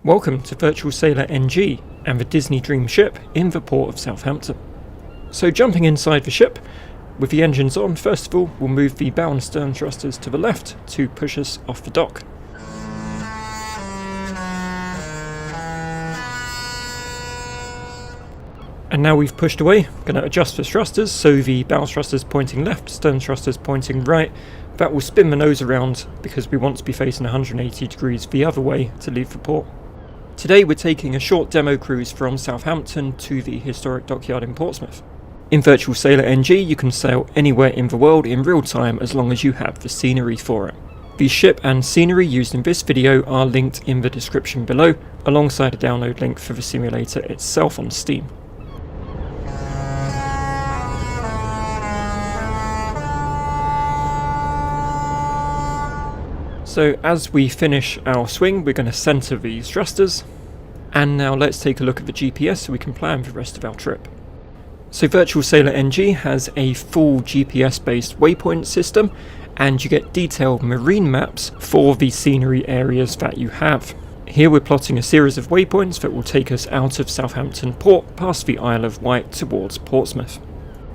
Welcome to Virtual Sailor NG and the Disney Dream ship in the port of Southampton. So jumping inside the ship, with the engines on, first of all we'll move the bow and stern thrusters to the left to push us off the dock. And now we've pushed away, I'm going to adjust the thrusters so the bow thrusters pointing left, stern thrusters pointing right. That will spin the nose around because we want to be facing 180 degrees the other way to leave the port. Today we're taking a short demo cruise from Southampton to the historic dockyard in Portsmouth. In Virtual Sailor NG you can sail anywhere in the world in real time as long as you have the scenery for it. The ship and scenery used in this video are linked in the description below, alongside a download link for the simulator itself on Steam. So as we finish our swing, we're going to centre these thrusters, and now let's take a look at the GPS so we can plan the rest of our trip. So Virtual Sailor NG has a full GPS based waypoint system, and you get detailed marine maps for the scenery areas that you have. Here we're plotting a series of waypoints that will take us out of Southampton port past the Isle of Wight towards Portsmouth.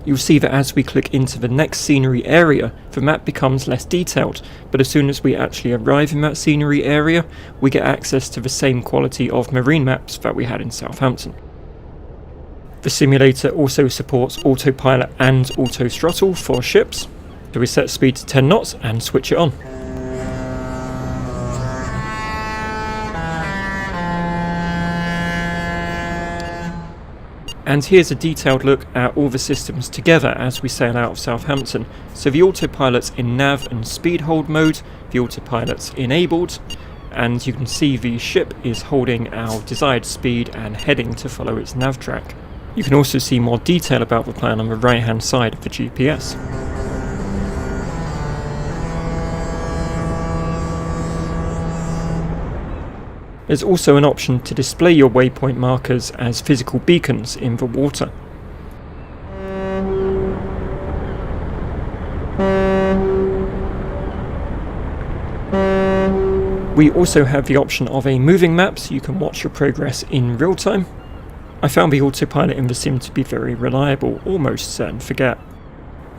You'll see that as we click into the next scenery area, the map becomes less detailed, but as soon as we actually arrive in that scenery area, we get access to the same quality of marine maps that we had in Southampton. The simulator also supports autopilot and auto throttle for ships, so we set speed to 10 knots and switch it on. And here's a detailed look at all the systems together as we sail out of Southampton. So the autopilot's in nav and speed hold mode, the autopilot's enabled, and you can see the ship is holding our desired speed and heading to follow its nav track. You can also see more detail about the plan on the right hand side of the GPS. There's also an option to display your waypoint markers as physical beacons in the water. We also have the option of a moving map so you can watch your progress in real time. I found the autopilot in the sim to be very reliable, almost set and forget.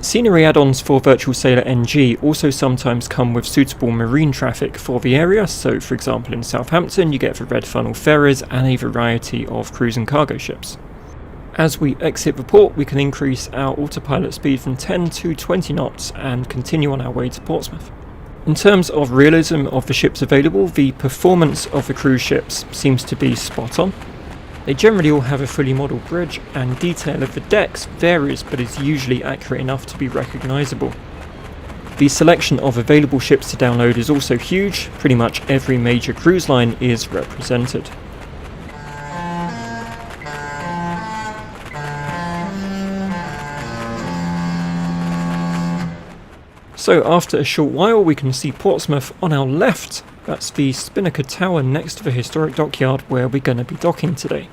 Scenery add-ons for Virtual Sailor NG also sometimes come with suitable marine traffic for the area, so for example in Southampton you get the red funnel ferries and a variety of cruise and cargo ships. As we exit the port we can increase our autopilot speed from 10 to 20 knots and continue on our way to Portsmouth. In terms of realism of the ships available, the performance of the cruise ships seems to be spot on. They generally all have a fully modelled bridge, and detail of the decks varies but is usually accurate enough to be recognisable. The selection of available ships to download is also huge, pretty much every major cruise line is represented. So after a short while we can see Portsmouth on our left. That's the Spinnaker Tower next to the historic dockyard where we're going to be docking today.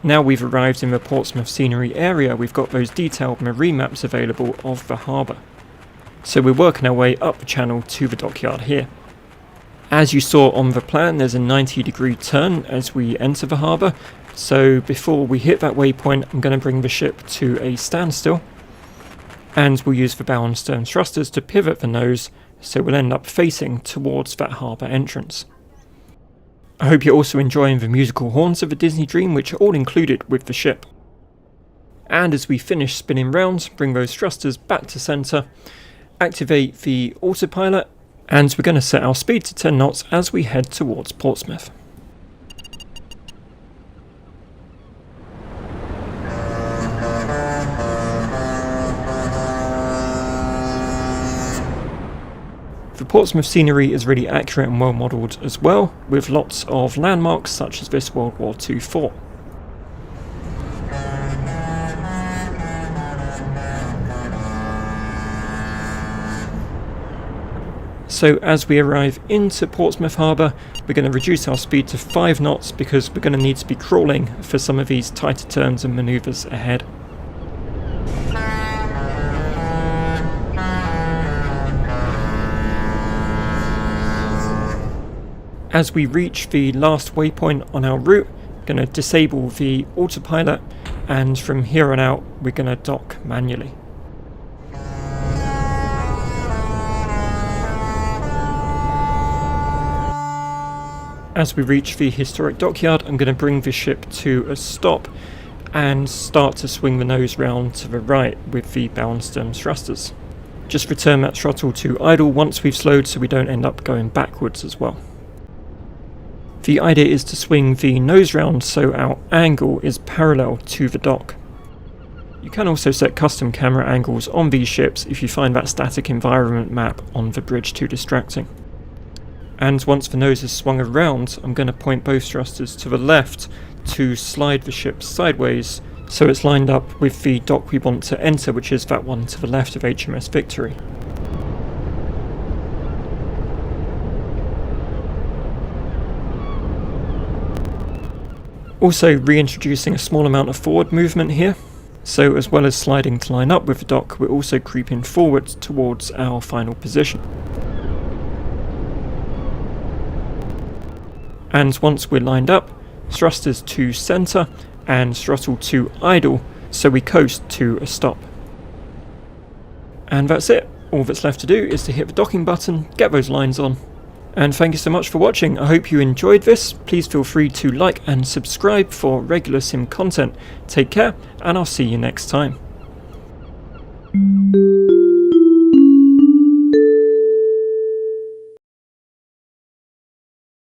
Now we've arrived in the Portsmouth scenery area, we've got those detailed marine maps available of the harbour. So we're working our way up the channel to the dockyard here. As you saw on the plan, there's a 90-degree turn as we enter the harbour, so before we hit that waypoint I'm going to bring the ship to a standstill, and we'll use the bow and stern thrusters to pivot the nose, so we'll end up facing towards that harbour entrance. I hope you're also enjoying the musical horns of the Disney Dream, which are all included with the ship. And as we finish spinning round, bring those thrusters back to centre, activate the autopilot, and we're going to set our speed to 10 knots as we head towards Portsmouth. The Portsmouth scenery is really accurate and well modelled as well, with lots of landmarks such as this World War II fort. So as we arrive into Portsmouth Harbour, we're going to reduce our speed to 5 knots because we're going to need to be crawling for some of these tighter turns and manoeuvres ahead. As we reach the last waypoint on our route, going to disable the autopilot, and from here on out we're going to dock manually. As we reach the historic dockyard, I'm going to bring the ship to a stop and start to swing the nose round to the right with the bow and stern thrusters. Just return that throttle to idle once we've slowed so we don't end up going backwards as well. The idea is to swing the nose round so our angle is parallel to the dock. You can also set custom camera angles on these ships if you find that static environment map on the bridge too distracting. And once the nose is swung around, I'm going to point both thrusters to the left to slide the ship sideways so it's lined up with the dock we want to enter, which is that one to the left of HMS Victory. Also reintroducing a small amount of forward movement here, so as well as sliding to line up with the dock, we're also creeping forward towards our final position. And once we're lined up, thrusters to centre and throttle to idle so we coast to a stop. And that's it. All that's left to do is to hit the docking button, get those lines on. And thank you so much for watching. I hope you enjoyed this. Please feel free to like and subscribe for regular sim content. Take care, and I'll see you next time.